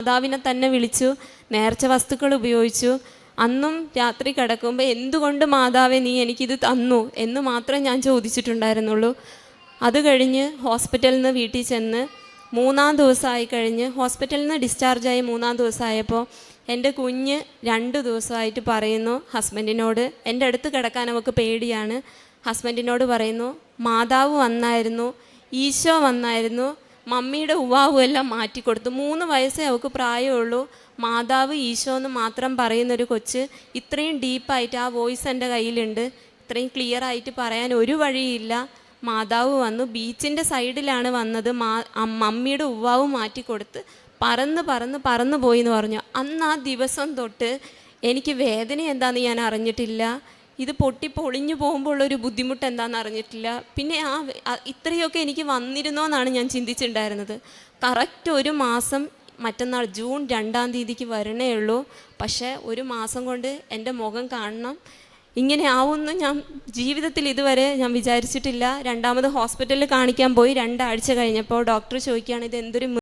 മാതാവിനെ തന്നെ വിളിച്ചു, നേർച്ച വസ്തുക്കൾ ഉപയോഗിച്ചു. അന്നും രാത്രി കിടക്കുമ്പോൾ എന്തുകൊണ്ട് മാതാവേ നീ എനിക്കിത് തന്നു എന്ന് മാത്രമേ ഞാൻ ചോദിച്ചിട്ടുണ്ടായിരുന്നുള്ളൂ. അത് കഴിഞ്ഞ് ഹോസ്പിറ്റലിൽ നിന്ന് വീട്ടിൽ ചെന്ന് 3-ാം ദിവസമായി കഴിഞ്ഞ് ഹോസ്പിറ്റലിൽ നിന്ന് ഡിസ്ചാർജായി 3-ാം ദിവസമായപ്പോൾ എൻ്റെ കുഞ്ഞ് 2 ദിവസമായിട്ട് പറയുന്നു ഹസ്ബൻഡിനോട്, എൻ്റെ അടുത്ത് കിടക്കാൻ അവൾക്ക് പേടിയാണ്, ഹസ്ബൻഡിനോട് പറയുന്നു മാതാവ് വന്നായിരുന്നു, ഈശോ വന്നായിരുന്നു, മമ്മിയുടെ ഉവ്വാവും എല്ലാം മാറ്റിക്കൊടുത്തു. 3 വയസ്സേ അവൾക്ക് പ്രായമുള്ളൂ. മാതാവ് ഈശോ എന്ന് മാത്രം പറയുന്നൊരു കൊച്ച് ഇത്രയും ഡീപ്പായിട്ട് ആ വോയിസ് എൻ്റെ കയ്യിലുണ്ട്. ഇത്രയും ക്ലിയർ ആയിട്ട് പറയാൻ ഒരു വഴിയില്ല. മാതാവ് വന്നു, ബീച്ചിൻ്റെ സൈഡിലാണ് വന്നത്, മമ്മിയുടെ ഉവ്വാവ് മാറ്റിക്കൊടുത്ത് പറന്ന് പോയി എന്ന് പറഞ്ഞു. അന്ന് ആ ദിവസം തൊട്ട് എനിക്ക് വേദന എന്താണെന്ന് ഞാൻ അറിഞ്ഞിട്ടില്ല, ഇത് പൊളിഞ്ഞു പോകുമ്പോൾ ഉള്ളൊരു ബുദ്ധിമുട്ട് എന്താണെന്ന് അറിഞ്ഞിട്ടില്ല. പിന്നെ ഇത്രയൊക്കെ എനിക്ക് വന്നിരുന്നോ എന്നാണ് ഞാൻ ചിന്തിച്ചിട്ടുണ്ടായിരുന്നത്. കറക്റ്റ് 1 മാസം മറ്റന്നാൾ ജൂൺ 2-ാം തീയതിക്ക് വരണേ ഉള്ളൂ. പക്ഷേ 1 മാസം കൊണ്ട് എൻ്റെ മുഖം കാണണം. ഇങ്ങനെ ആവുമെന്ന് ഞാൻ ജീവിതത്തിൽ ഇതുവരെ ഞാൻ വിചാരിച്ചിട്ടില്ല. 2ാമത് ഹോസ്പിറ്റലിൽ കാണിക്കാൻ പോയി 2 ആഴ്ച കഴിഞ്ഞപ്പോൾ ഡോക്ടർ ചോദിക്കുകയാണ്, ഇത് എന്തൊരു